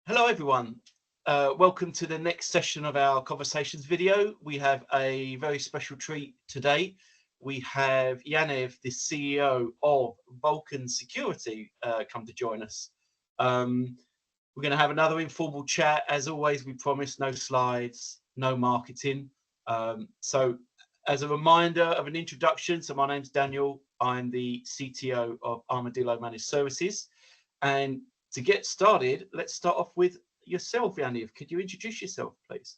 Hello everyone, welcome to the next session of our conversations video. We have a very special treat today. We have Yaniv, the CEO of Vulcan Security, come to join us. We're going to have another informal chat. As always, we promise no slides, no marketing. So as a reminder of an introduction, so my name's Daniel. I'm the CTO of Armadillo Managed Services. And to get started, let's start off with yourself, Yaniv. Could you introduce yourself, please?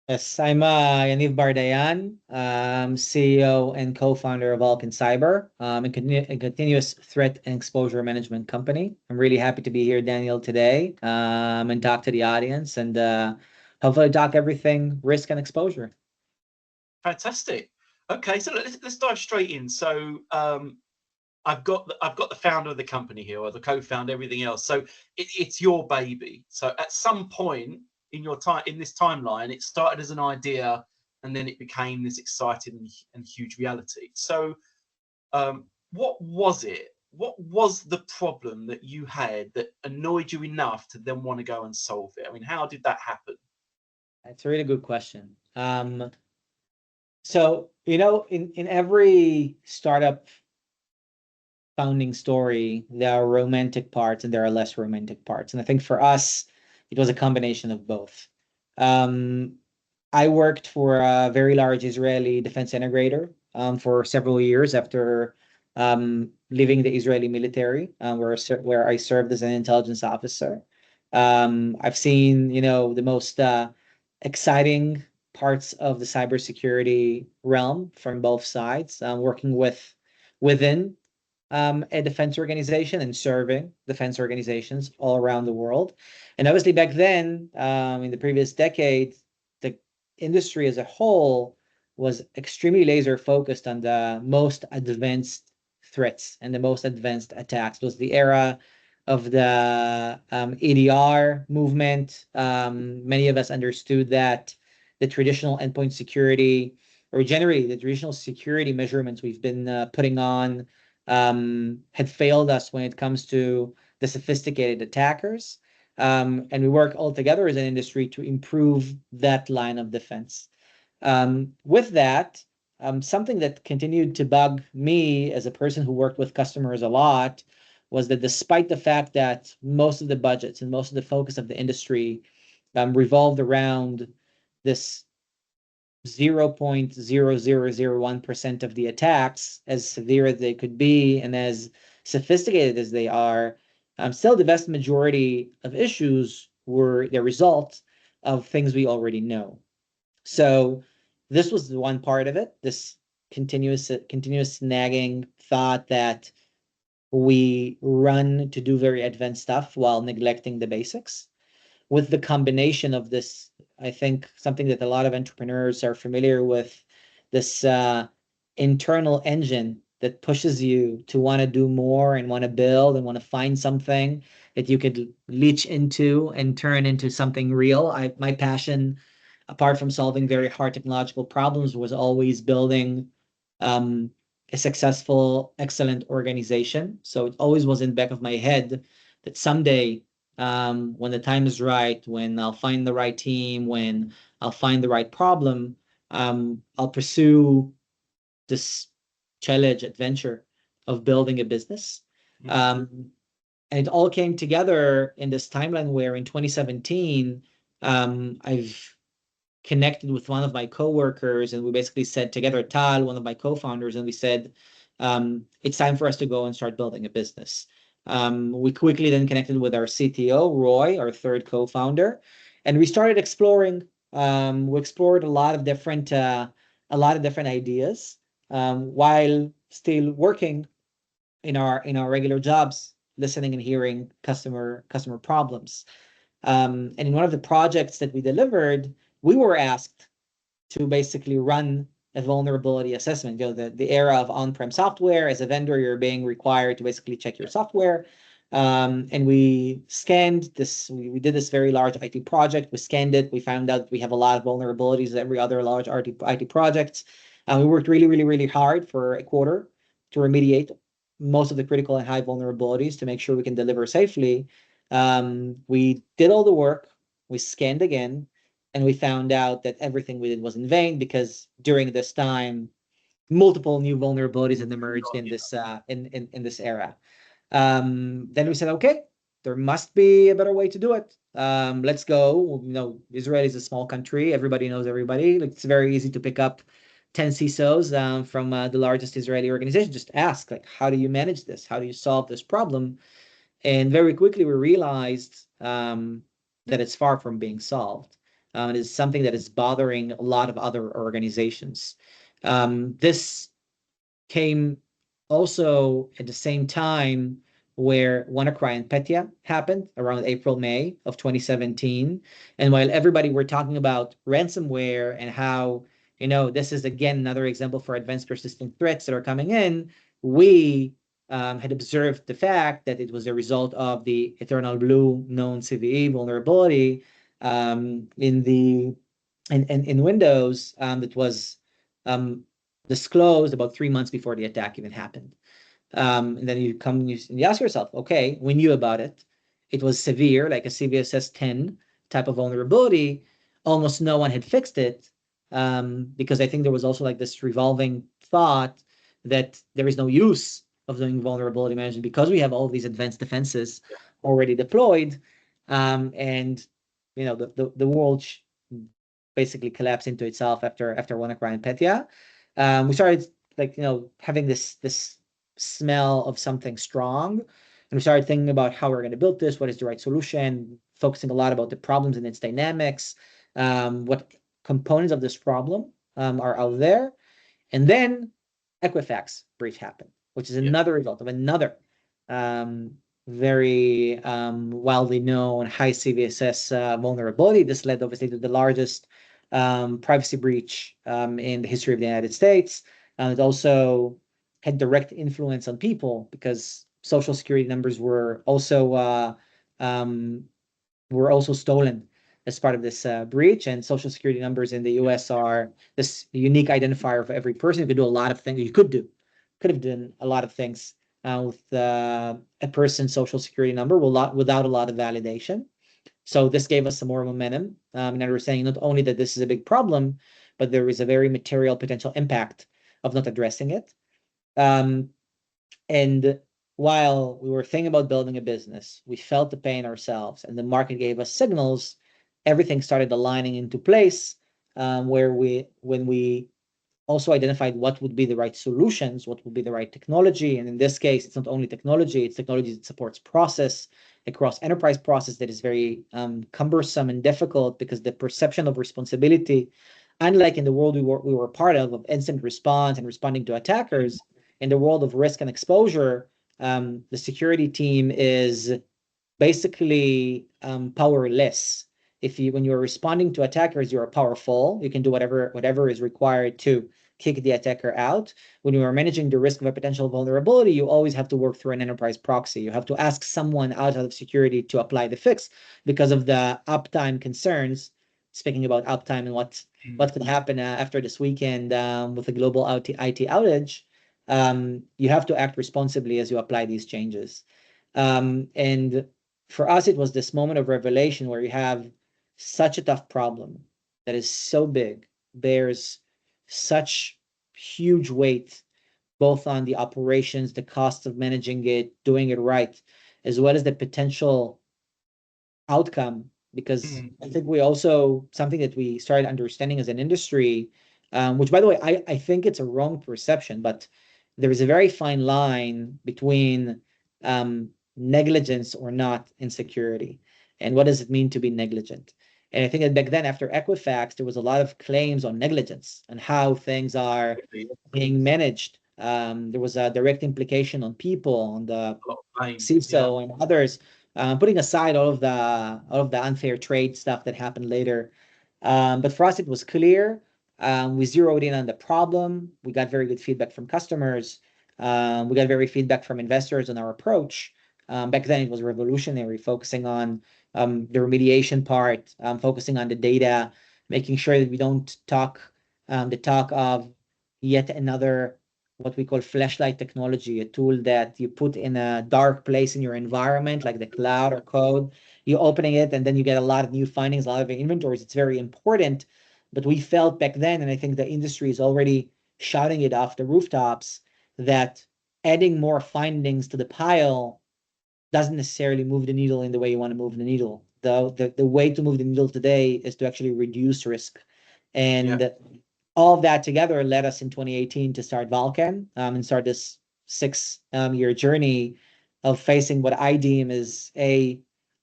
Yes, I'm Yaniv Bar-Dayan, CEO and co-founder of Vulcan Cyber, a continuous threat and exposure management company. I'm really happy to be here, Daniel, today, and talk to the audience and hopefully talk everything risk and exposure. Fantastic. Okay, so let's dive straight in. So I've got the founder of the company here, or the co-founder, everything else. So it's your baby. So at some point in your time in this timeline, it started as an idea, and then it became this exciting and huge reality. So, what was it? What was the problem that you had that annoyed you enough to then want to go and solve it? I mean, how did that happen? That's a really good question. So in every startup founding story, there are romantic parts and there are less romantic parts. And I think for us, it was a combination of both. I worked for a very large Israeli defense integrator for several years after leaving the Israeli military, where I served as an intelligence officer. I've seen, the most exciting parts of the cybersecurity realm from both sides, working within a defense organization and serving defense organizations all around the world. And obviously back then, in the previous decade, the industry as a whole was extremely laser focused on the most advanced threats and the most advanced attacks. It was the era of the EDR movement. Many of us understood that the traditional endpoint security, or generally the traditional security measurements we've been putting on, had failed us when it comes to the sophisticated attackers. And we work all together as an industry to improve that line of defense. With that, something that continued to bug me as a person who worked with customers a lot was that despite the fact that most of the budgets and most of the focus of the industry revolved around this 0.0001% of the attacks, as severe as they could be and as sophisticated as they are, still the vast majority of issues were the result of things we already know. So this was the one part of it, this continuous nagging thought that we run to do very advanced stuff while neglecting the basics. With the combination of this, I think something that a lot of entrepreneurs are familiar with, this internal engine that pushes you to want to do more and want to build and want to find something that you could leach into and turn into something real. My passion, apart from solving very hard technological problems, was always building a successful, excellent organization. So it always was in the back of my head that someday, when the time is right, when I'll find the right team, when I'll find the right problem, I'll pursue this challenge, adventure of building a business. And it all came together in this timeline where in 2017, I've connected with one of my coworkers, and we basically said together, Tal, one of my co-founders, and we said, it's time for us to go and start building a business. We quickly then connected with our CTO, Roy, our third co-founder, and we started exploring. We explored a lot of different ideas while still working in our regular jobs, listening and hearing customer problems. And in one of the projects that we delivered, we were asked to basically run a vulnerability assessment. The era of on-prem software, as a vendor, you're being required to basically check your software. And we scanned this, we did this very large IT project. We scanned it. We found out we have a lot of vulnerabilities as every other large IT project. We worked really, really, really hard for a quarter to remediate most of the critical and high vulnerabilities to make sure we can deliver safely. We did all the work, we scanned again, and we found out that everything we did was in vain because during this time, multiple new vulnerabilities had emerged in this in this era. Then we said, okay, there must be a better way to do it. Let's go. Israel is a small country. Everybody knows everybody. Like, it's very easy to pick up 10 CISOs from the largest Israeli organization. Just ask, like, how do you manage this? How do you solve this problem? And very quickly we realized that it's far from being solved. It is something that is bothering a lot of other organizations. This came also at the same time where WannaCry and Petya happened around April, May of 2017. And while everybody were talking about ransomware and how, this is again another example for advanced persistent threats that are coming in, we had observed the fact that it was a result of the Eternal Blue known CVE vulnerability in Windows that was disclosed about 3 months before the attack even happened. And then you come and you ask yourself, okay, we knew about it. It was severe, like a CVSS 10 type of vulnerability. Almost no one had fixed it because I think there was also like this revolving thought that there is no use of doing vulnerability management because we have all these advanced defenses already deployed. And the world basically collapsed into itself after WannaCry and Petya. We started having this smell of something strong, and we started thinking about how we're going to build this, what is the right solution, focusing a lot about the problems and its dynamics, what components of this problem are out there. And then Equifax breach happened, which is another result of another very widely known high CVSS vulnerability. This led obviously to the largest privacy breach in the history of the United States. It also had direct influence on people because social security numbers were also stolen as part of this breach. And social security numbers in the US are this unique identifier for every person. You could do a lot of things. Could have done a lot of things with a person's social security number without a lot of validation. So this gave us some more momentum in understanding not only that this is a big problem, but there is a very material potential impact of not addressing it. And while we were thinking about building a business, we felt the pain ourselves, and the market gave us signals. Everything started aligning into place when we also identified what would be the right solutions, what would be the right technology. And in this case, it's not only technology, it's technology that supports process across enterprise process that is very cumbersome and difficult because the perception of responsibility, unlike in the world we were part of instant response and responding to attackers, in the world of risk and exposure, the security team is basically powerless. When you're responding to attackers, you're powerful. You can do whatever is required to kick the attacker out. When you are managing the risk of a potential vulnerability, you always have to work through an enterprise proxy. You have to ask someone outside of security to apply the fix because of the uptime concerns. Speaking about uptime and what could happen after this weekend with a global IT outage, you have to act responsibly as you apply these changes. And for us, it was this moment of revelation where you have such a tough problem that is so big, bears such huge weight, both on the operations, the cost of managing it, doing it right, as well as the potential outcome. Because I think something that we started understanding as an industry, which, by the way, I think it's a wrong perception, but there is a very fine line between negligence or not in security. And what does it mean to be negligent? And I think that back then, after Equifax, there was a lot of claims on negligence and how things are being managed. There was a direct implication on people, on the CISO and others, putting aside all of the unfair trade stuff that happened later. But for us, it was clear. We zeroed in on the problem. We got very good feedback from customers. We got very feedback from investors on our approach. Back then, it was revolutionary, focusing on the remediation part, focusing on the data, making sure that we don't talk the talk of yet another what we call flashlight technology, a tool that you put in a dark place in your environment, like the cloud or code. You're opening it, and then you get a lot of new findings, a lot of inventories. It's very important. But we felt back then, and I think the industry is already shouting it off the rooftops, that adding more findings to the pile doesn't necessarily move the needle in the way you want to move the needle. The way to move the needle today is to actually reduce risk. And all of that together led us in 2018 to start Vulcan, and start this 6 year journey of facing what I deem is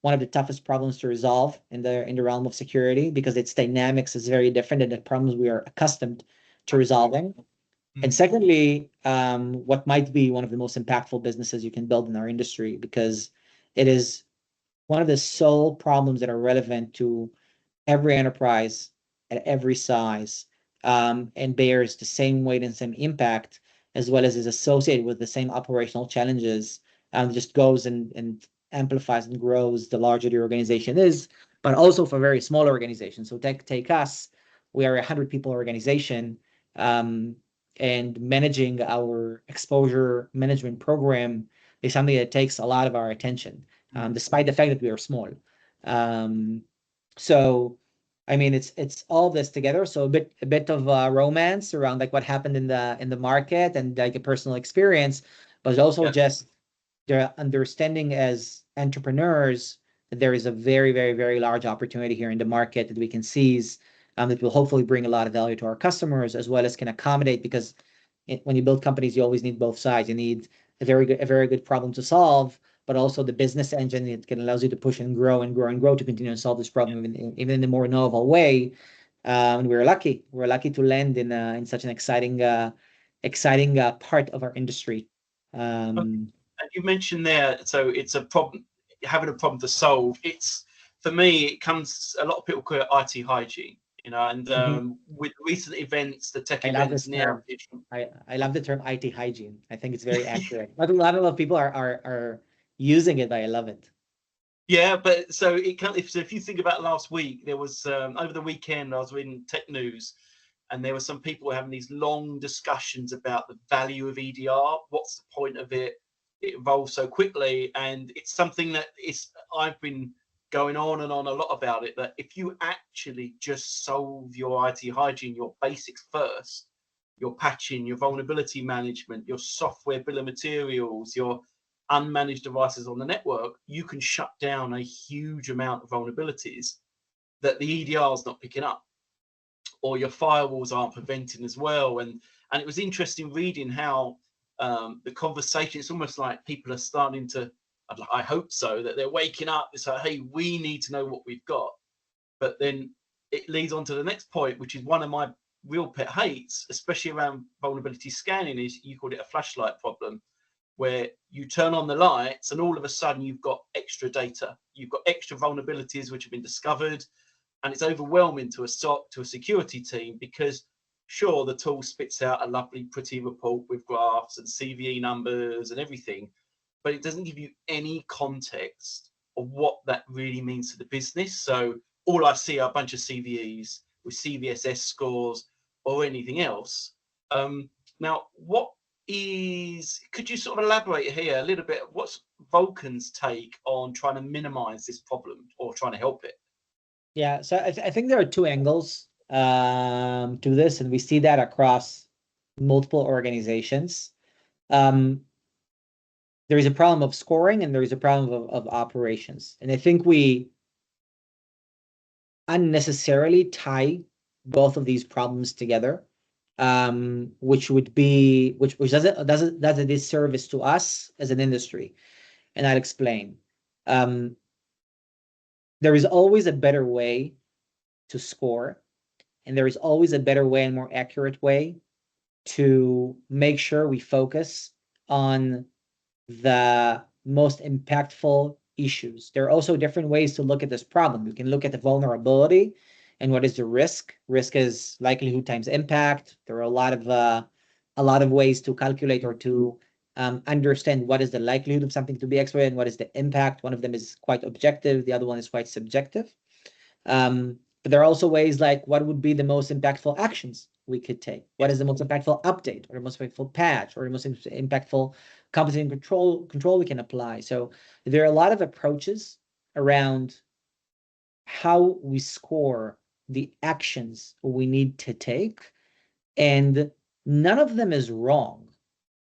one of the toughest problems to resolve in the realm of security, because its dynamics is very different than the problems we are accustomed to resolving. And secondly, what might be one of the most impactful businesses you can build in our industry, because it is one of the sole problems that are relevant to every enterprise at every size, and bears the same weight and same impact, as well as is associated with the same operational challenges, just goes and amplifies and grows the larger the organization is, but also for very small organizations. So take us, we are a 100 people organization, and managing our exposure management program is something that takes a lot of our attention, despite the fact that we are small. So, I mean, it's all this together. So a bit of romance around like what happened in the market, and like a personal experience, but also just the understanding as entrepreneurs that there is a very, very, very large opportunity here in the market that we can seize, that will hopefully bring a lot of value to our customers, as well as can accommodate, because when you build companies, you always need both sides. You need a very good problem to solve, but also the business engine that can allows you to push and grow and grow and grow to continue to solve this problem even in a more novel way. And we're lucky. We're lucky to land in such an exciting part of our industry. And you mentioned there, so it's a problem, having a problem to solve. It's, for me, it comes, a lot of people call it IT hygiene, and with recent events, the tech I love events this now. term. I love the term IT hygiene. I think it's very accurate. Not a lot of people are using it, but I love it. Yeah, but so it can. If you think about last week, there was over the weekend I was reading tech news, and there were some people having these long discussions about the value of EDR. What's the point of it? It evolves so quickly, and it's something that I've been going on and on a lot about it. That if you actually just solve your IT hygiene, your basics first, your patching, your vulnerability management, your software bill of materials, your unmanaged devices on the network, you can shut down a huge amount of vulnerabilities that the EDR is not picking up, or your firewalls aren't preventing as well. And it was interesting reading how the conversation, it's almost like people are starting to, I hope so, that they're waking up. It's like, hey, we need to know what we've got. But then it leads on to the next point, which is one of my real pet hates, especially around vulnerability scanning, is you called it a flashlight problem, where you turn on the lights and all of a sudden you've got extra data, you've got extra vulnerabilities which have been discovered, and it's overwhelming to a SOC, to a security team, because sure, the tool spits out a lovely pretty report with graphs and CVE numbers and everything, but it doesn't give you any context of what that really means to the business. So all I see are a bunch of CVEs with CVSS scores or anything else. Now, could you sort of elaborate here a little bit? What's Vulcan's take on trying to minimize this problem or trying to help it? Yeah, so I think there are two angles to this, and we see that across multiple organizations. There is a problem of scoring, and there is a problem of operations. And I think we unnecessarily tie both of these problems together, which does a disservice to us as an industry. And I'll explain. There is always a better way to score, and there is always a better way and more accurate way to make sure we focus on the most impactful issues. There are also different ways to look at this problem. You can look at the vulnerability and what is the risk. Risk is likelihood times impact. There are a lot of ways to calculate or to understand what is the likelihood of something to be exploited and what is the impact. One of them is quite objective. The other one is quite subjective. But But there are also ways like what would be the most impactful actions we could take? What is the most impactful update or the most impactful patch or the most impactful competency control we can apply? So there are a lot of approaches around how we score the actions we need to take, and none of them is wrong.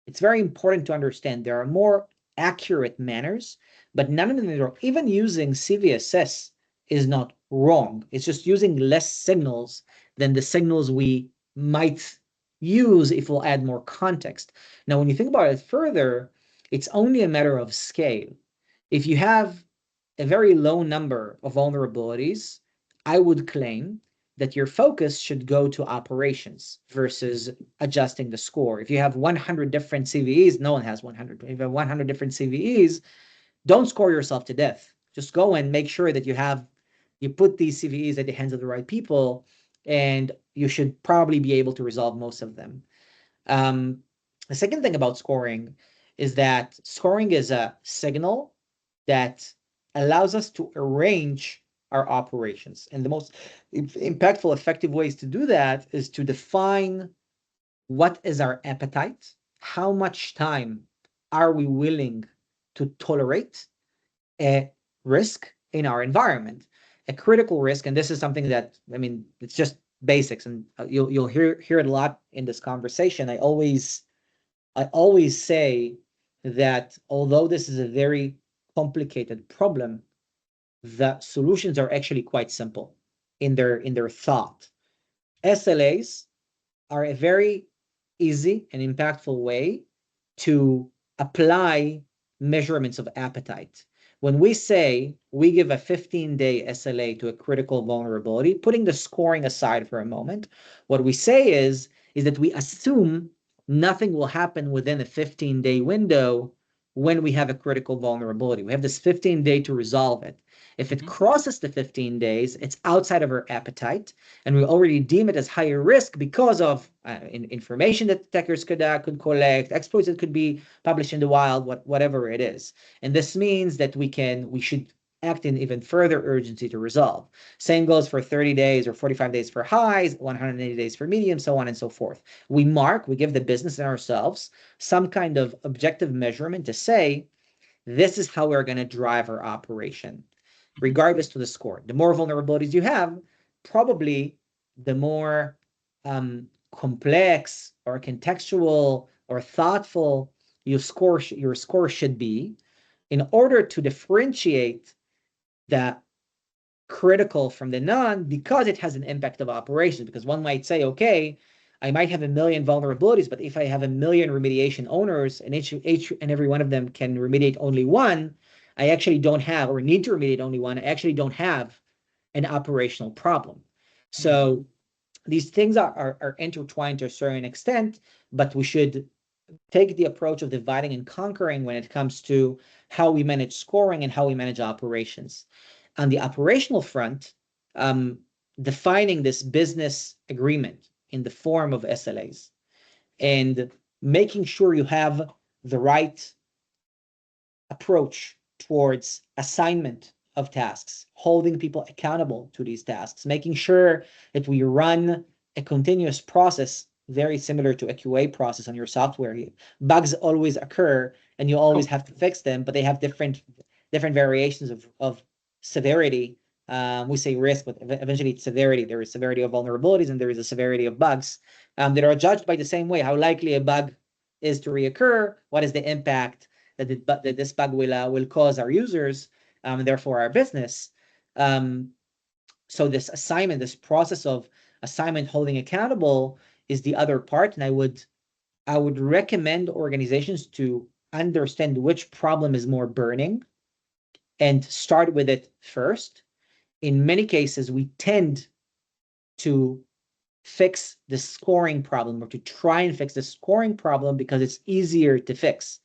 It's very important to understand there are more accurate manners, but none of them is wrong. Even using CVSS is not wrong. It's just using less signals than the signals we might use if we'll add more context. Now, when you think about it further, it's only a matter of scale. If you have a very low number of vulnerabilities, I would claim that your focus should go to operations versus adjusting the score. If you have 100 different CVEs, no one has 100. If you have 100 different CVEs, don't score yourself to death. Just go and make sure that you put these CVEs at the hands of the right people, and you should probably be able to resolve most of them. The second thing about scoring is that scoring is a signal that allows us to arrange our operations. And the most impactful, effective ways to do that is to define what is our appetite, how much time are we willing to tolerate a risk in our environment, a critical risk. And this is something that, I mean, it's just basics, and you'll hear it a lot in this conversation. I always say that although this is a very complicated problem, the solutions are actually quite simple in their thought. SLAs are a very easy and impactful way to apply measurements of appetite. When we say we give a 15-day SLA to a critical vulnerability, putting the scoring aside for a moment, what we say is that we assume nothing will happen within a 15-day window when we have a critical vulnerability. We have this 15-day to resolve it. If it crosses the 15 days, it's outside of our appetite, and we already deem it as higher risk because of information that attackers could collect, exploits that could be published in the wild, whatever it is. And this means that we should act in even further urgency to resolve. Same goes for 30 days or 45 days for highs, 180 days for medium, so on and so forth. We give the business and ourselves some kind of objective measurement to say, this is how we're going to drive our operation, regardless to the score. The more vulnerabilities you have, probably the more complex or contextual or thoughtful your score should be in order to differentiate the critical from the non, because it has an impact of operations. Because one might say, okay, I might have 1 million vulnerabilities, but if I have 1 million remediation owners and each and every one of them can remediate only one, I actually don't have, or need to remediate only one, I actually don't have an operational problem. So these things are intertwined to a certain extent, but we should take the approach of dividing and conquering when it comes to how we manage scoring and how we manage operations. On the operational front, defining this business agreement in the form of SLAs and making sure you have the right approach towards assignment of tasks, holding people accountable to these tasks, making sure that we run a continuous process very similar to a QA process on your software. Bugs always occur and you always have to fix them, but they have different variations of severity. We say risk, but eventually it's severity. There is severity of vulnerabilities and there is a severity of bugs that are judged by the same way. How likely a bug is to reoccur, what is the impact that this bug will cause our users, and therefore our business. So this assignment, this process of assignment holding accountable is the other part. And I would recommend organizations to understand which problem is more burning and start with it first. In many cases, we tend to fix the scoring problem or to try and fix the scoring problem because it's easier to fix.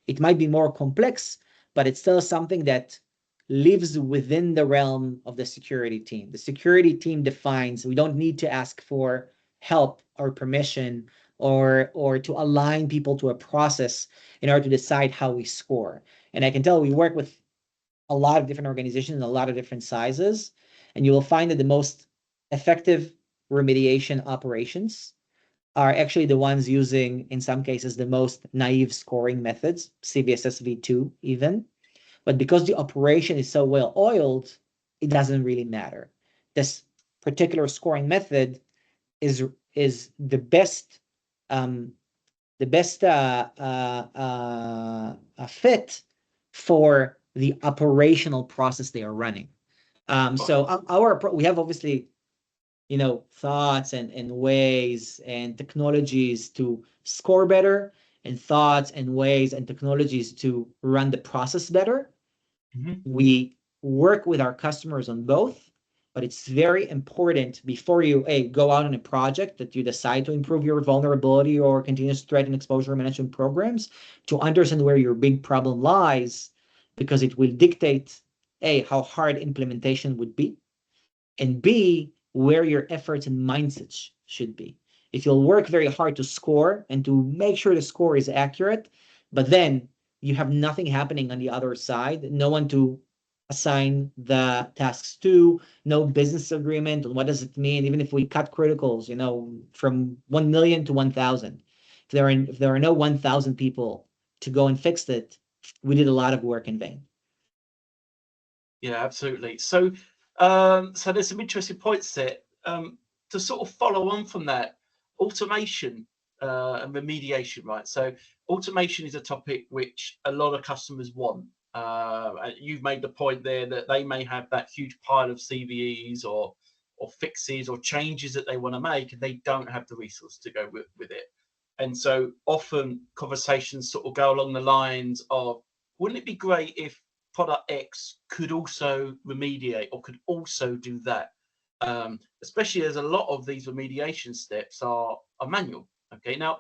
It might be more complex, but it's still something that lives within the realm of the security team. The security team defines, we don't need to ask for help or permission or to align people to a process in order to decide how we score. And I can tell we work with a lot of different organizations and a lot of different sizes, and you will find that the most effective remediation operations are actually the ones using, in some cases, the most naive scoring methods, CVSS v2 even. But because the operation is so well oiled, it doesn't really matter. This particular scoring method is the best fit for the operational process they are running. So we have obviously thoughts and ways and technologies to score better, and thoughts and ways and technologies to run the process better. We work with our customers on both, but it's very important before you go out on a project that you decide to improve your vulnerability or continuous threat and exposure management programs, to understand where your big problem lies, because it will dictate how hard implementation would be, and B, where your efforts and mindsets should be. If you'll work very hard to score and to make sure the score is accurate, but then you have nothing happening on the other side, no one to assign the tasks to, no business agreement on what does it mean, even if we cut criticals, from 1 million to 1,000. If there are no 1,000 people to go and fix it, we did a lot of work in vain. Yeah, absolutely. So there's some interesting points there. To sort of follow on from that, automation and remediation, right? So automation is a topic which a lot of customers want. You've made the point there that they may have that huge pile of CVEs or fixes or changes that they want to make, and they don't have the resource to go with it. And so often conversations sort of go along the lines of, wouldn't it be great if product X could also remediate or could also do that? Especially as a lot of these remediation steps are manual. Okay, now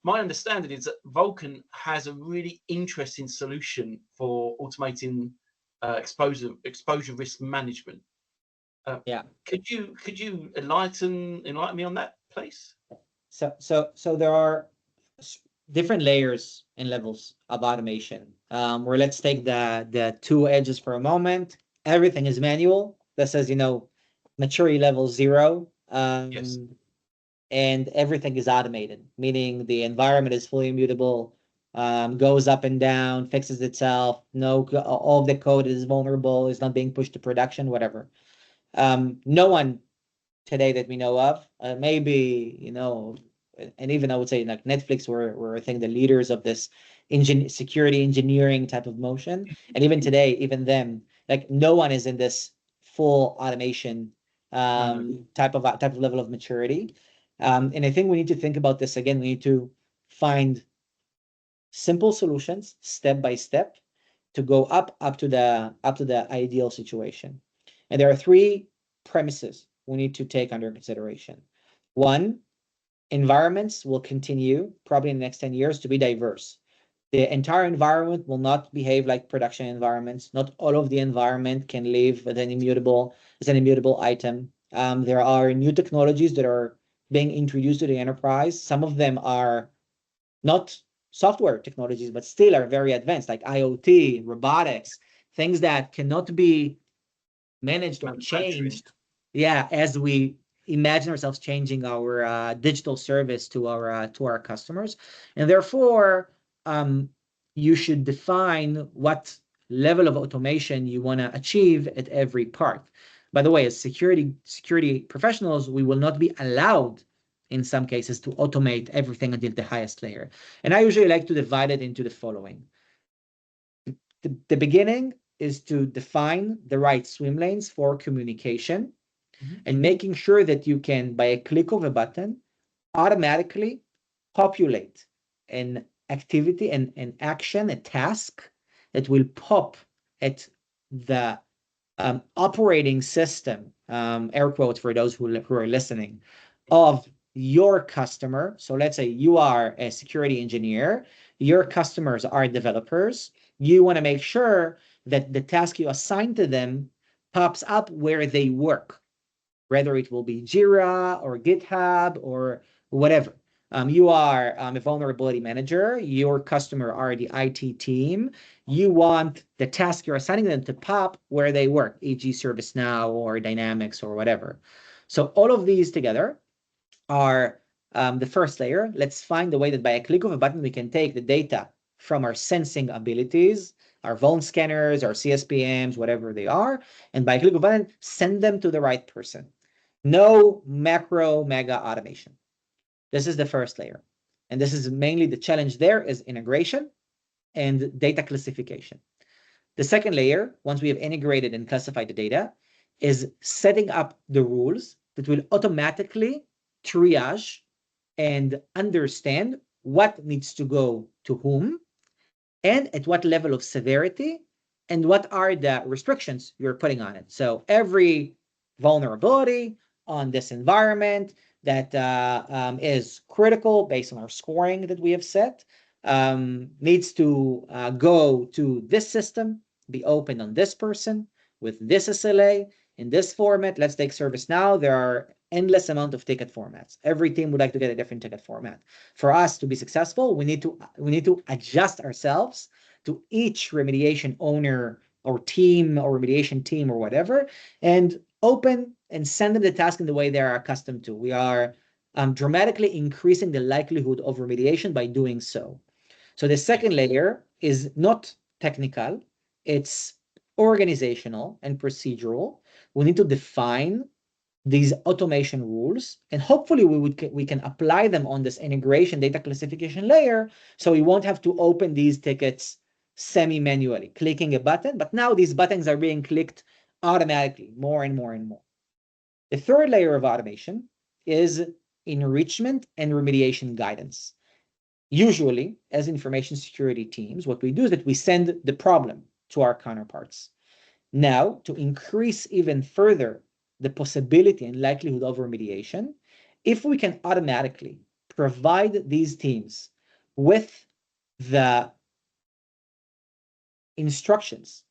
my understanding is that Vulcan has a really interesting solution for automating exposure risk management. Yeah. Could you enlighten me on that, please? So there are different layers and levels of automation. Where let's take the two edges for a moment. Everything is manual. That says maturity level 0. Yes. And everything is automated, meaning the environment is fully immutable, goes up and down, fixes itself. All of the code is vulnerable, is not being pushed to production, whatever. No one today that we know of, maybe, and even I would say like Netflix were I think the leaders of this security engineering type of motion. And even today, even them, like no one is in this full automation type of level of maturity. And I think we need to think about this again. We need to find simple solutions step by step to go up to the ideal situation. And there are 3 premises we need to take under consideration. 1, environments will continue probably in the next 10 years to be diverse. The entire environment will not behave like production environments. Not all of the environment can live as an immutable item. There are new technologies that are being introduced to the enterprise. Some of them are not software technologies, but still are very advanced, like IoT, robotics, things that cannot be managed or changed. Yeah, as we imagine ourselves changing our digital service to our customers. And therefore, you should define what level of automation you want to achieve at every part. By the way, as security professionals, we will not be allowed in some cases to automate everything until the highest layer. And I usually like to divide it into the following. The beginning is to define the right swim lanes for communication, and making sure that you can, by a click of a button, automatically populate an activity and an action, a task that will pop at the operating system, air quotes for those who are listening, of your customer. So let's say you are a security engineer, your customers are developers. You want to make sure that the task you assign to them pops up where they work, whether it will be Jira or GitHub or whatever. You are a vulnerability manager. Your customer are the IT team. You want the task you're assigning them to pop where they work, e.g. ServiceNow or Dynamics or whatever. So all of these together are the first layer. Let's find a way that by a click of a button, we can take the data from our sensing abilities, our vuln scanners, our CSPMs, whatever they are, and by a click of a button, send them to the right person. No macro mega automation. This is the first layer. And this is mainly the challenge there is integration and data classification. The second layer, once we have integrated and classified the data, is setting up the rules that will automatically triage and understand what needs to go to whom and at what level of severity and what are the restrictions you're putting on it. So every vulnerability on this environment that is critical based on our scoring that we have set needs to go to this system, be open on this person with this SLA in this format. Let's take ServiceNow. There are endless amount of ticket formats. Every team would like to get a different ticket format. For us to be successful, we need to adjust ourselves to each remediation owner or team or remediation team or whatever, and open and send them the task in the way they are accustomed to. We are dramatically increasing the likelihood of remediation by doing so. So the second layer is not technical, it's organizational and procedural. We need to define these automation rules, and hopefully we can apply them on this integration data classification layer, so we won't have to open these tickets semi-manually, clicking a button, but now these buttons are being clicked automatically more and more and more. The third layer of automation is enrichment and remediation guidance. Usually, as information security teams, what we do is that we send the problem to our counterparts. Now, to increase even further the possibility and likelihood of remediation, if we can automatically provide these teams with the instructions,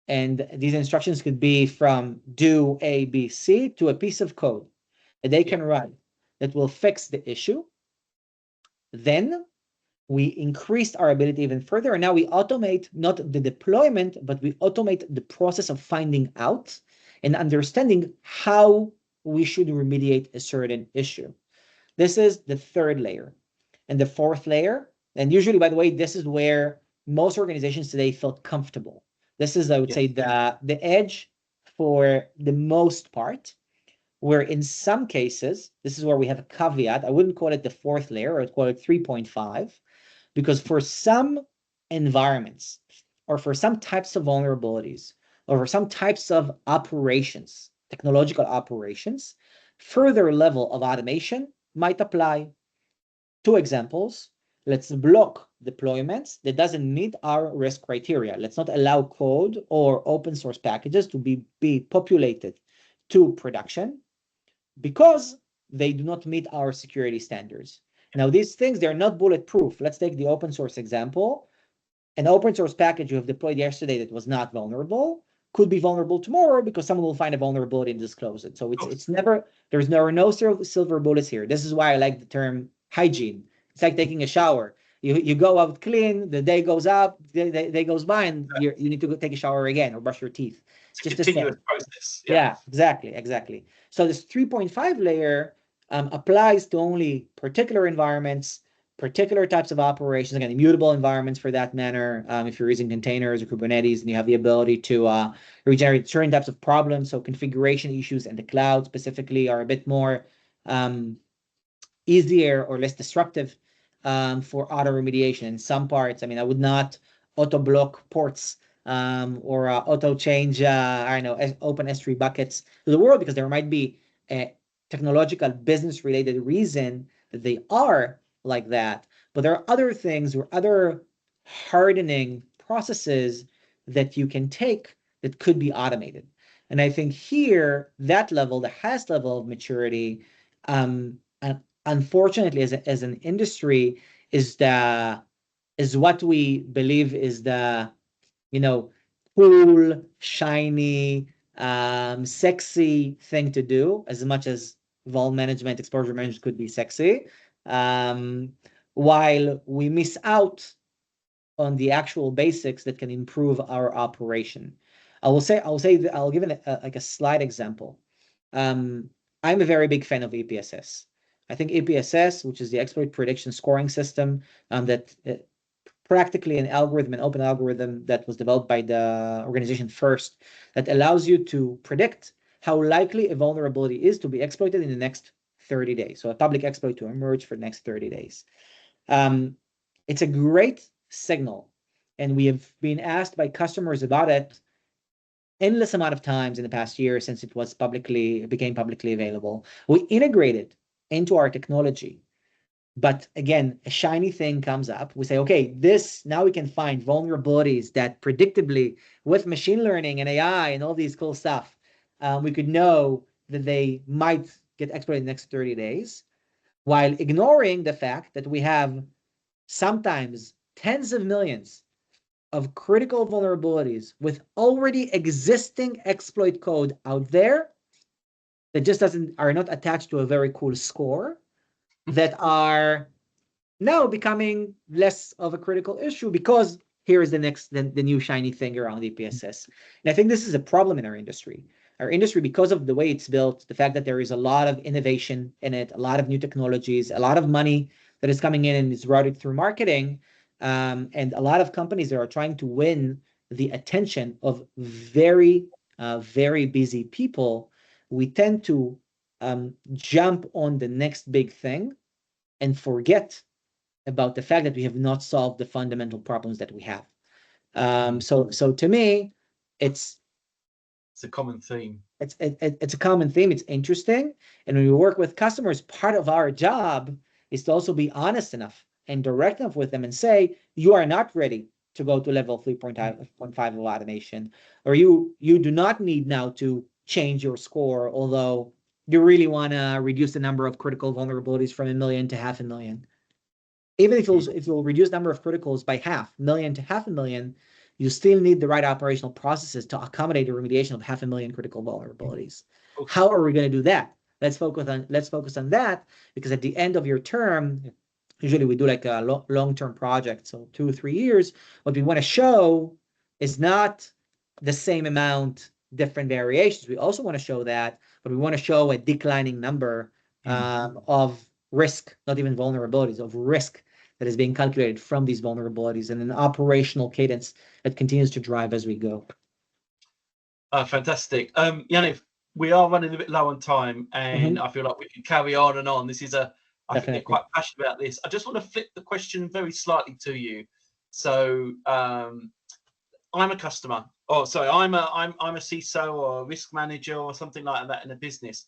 and these instructions could be from do A, B, C to a piece of code that they can run that will fix the issue, then we increased our ability even further, and now we automate not the deployment, but we automate the process of finding out and understanding how we should remediate a certain issue. This is the third layer. And the fourth layer, and usually, by the way, this is where most organizations today felt comfortable. This is, I would say, the edge for the most part, where in some cases, this is where we have a caveat. I wouldn't call it the fourth layer, I'd call it 3.5. Because for some environments, or for some types of vulnerabilities, or for some types of operations, technological operations, further level of automation might apply. Two examples. Let's block deployments that doesn't meet our risk criteria. Let's not allow code or open source packages to be populated to production because they do not meet our security standards. Now, these things, they're not bulletproof. Let's take the open source example. An open source package you have deployed yesterday that was not vulnerable could be vulnerable tomorrow because someone will find a vulnerability and disclose it. So it's never, there's no silver bullets here. This is why I like the term hygiene. It's like taking a shower. You go out clean, the day goes up, the day goes by, and you need to go take a shower again or brush your teeth. It's a continuous process. Yeah, exactly. So this 3.5 layer applies to only particular environments, particular types of operations, again, immutable environments for that matter. If you're using containers or Kubernetes and you have the ability to regenerate certain types of problems, so configuration issues in the cloud specifically are a bit more easier or less disruptive for auto remediation. In some parts, I mean, I would not auto block ports or auto change, I don't know, open S3 buckets to the world because there might be a technological business related reason that they are like that. But there are other things or other hardening processes that you can take that could be automated. And I think here, that level, the highest level of maturity, unfortunately, as an industry, is what we believe is the cool, shiny, sexy thing to do, as much as vol management, exposure management could be sexy, while we miss out on the actual basics that can improve our operation. I'll give it like a slide example. I'm a very big fan of EPSS. I think EPSS, which is the exploit prediction scoring system, that practically an algorithm, an open algorithm that was developed by the organization first, that allows you to predict how likely a vulnerability is to be exploited in the next 30 days. So a public exploit to emerge for the next 30 days. It's a great signal, and we have been asked by customers about it endless amount of times in the past year since it became publicly available. We integrated into our technology. But again, a shiny thing comes up. We say, okay, now we can find vulnerabilities that predictably, with machine learning and AI and all these cool stuff, we could know that they might get exploited in the next 30 days, while ignoring the fact that we have sometimes tens of millions of critical vulnerabilities with already existing exploit code out there that just are not attached to a very cool score, that are now becoming less of a critical issue because here is the new shiny thing around EPSS. And I think this is a problem in our industry. Our industry, because of the way it's built, the fact that there is a lot of innovation in it, a lot of new technologies, a lot of money that is coming in and is routed through marketing, and a lot of companies that are trying to win the attention of very, very busy people, we tend to jump on the next big thing and forget about the fact that we have not solved the fundamental problems that we have. So to me, it's a common theme. It's a common theme. It's interesting. And when we work with customers, part of our job is to also be honest enough and direct enough with them and say, you are not ready to go to level 3.5 of automation, or you do not need now to change your score, although you really want to reduce the number of critical vulnerabilities from 1 million to 500,000. Even if you'll reduce the number of criticals by 500,000 to 500,000, you still need the right operational processes to accommodate the remediation of 500,000 critical vulnerabilities. Okay. How are we going to do that? Let's focus on that, because at the end of your term, usually we do like a long-term project, so 2 or 3 years. What we want to show is not the same amount, different variations. We also want to show that, but we want to show a declining number of risk, not even vulnerabilities, of risk that is being calculated from these vulnerabilities, and an operational cadence that continues to drive as we go. Fantastic. Yaniv, we are running a bit low on time, and I feel like we can carry on and on. This is I can get quite passionate about this. I just want to flip the question very slightly to you. So I'm a customer. Oh, sorry, I'm a CISO or a risk manager or something like that in a business.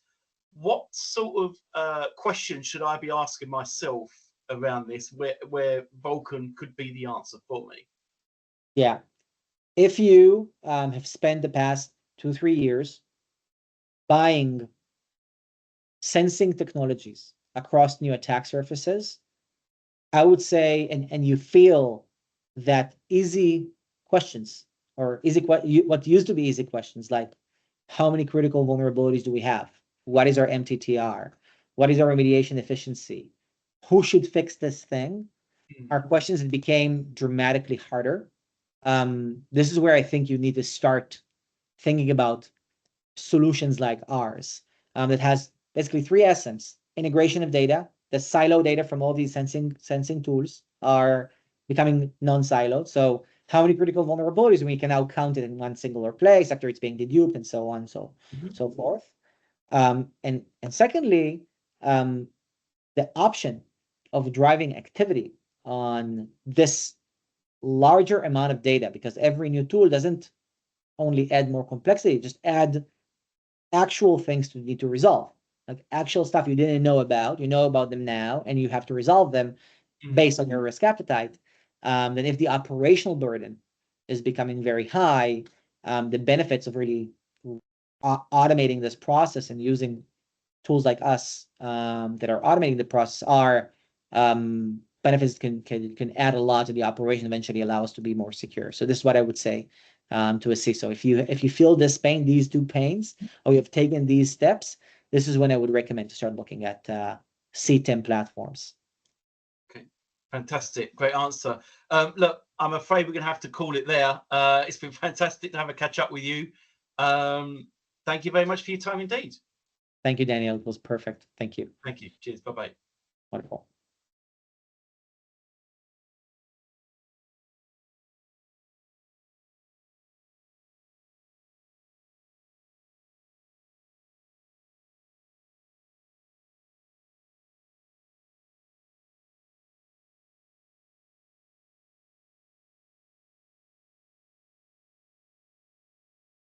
What sort of question should I be asking myself around this, where Vulcan could be the answer for me? Yeah. If you have spent the past 2-3 years buying sensing technologies across new attack surfaces, I would say, and you feel that easy questions, or what used to be easy questions, like how many critical vulnerabilities do we have? What is our MTTR? What is our remediation efficiency? Who should fix this thing? Are questions that became dramatically harder. This is where I think you need to start thinking about solutions like ours, that has basically 3 essence: integration of data. The silo data from all these sensing tools are becoming non-siloed. So how many critical vulnerabilities, we can now count it in one singular place after it's being deduped, and so on, so forth. And secondly, the option of driving activity on this larger amount of data, because every new tool doesn't only add more complexity, just add actual things to need to resolve, like actual stuff you didn't know about. You know about them now, and you have to resolve them based on your risk appetite. Then if the operational burden is becoming very high, the benefits of really automating this process and using tools like us that are automating the process are benefits can add a lot to the operation, eventually allow us to be more secure. So this is what I would say to a CISO. If you feel this pain, these 2 pains, or you have taken these steps, this is when I would recommend to start looking at CTEM platforms. Okay, fantastic, great answer. Look, I'm afraid we're going to have to call it there. It's been fantastic to have a catch up with you. Thank you very much for your time indeed. Thank you, Daniel. It was perfect. Thank you. Thank you. Cheers. Bye-bye. Wonderful.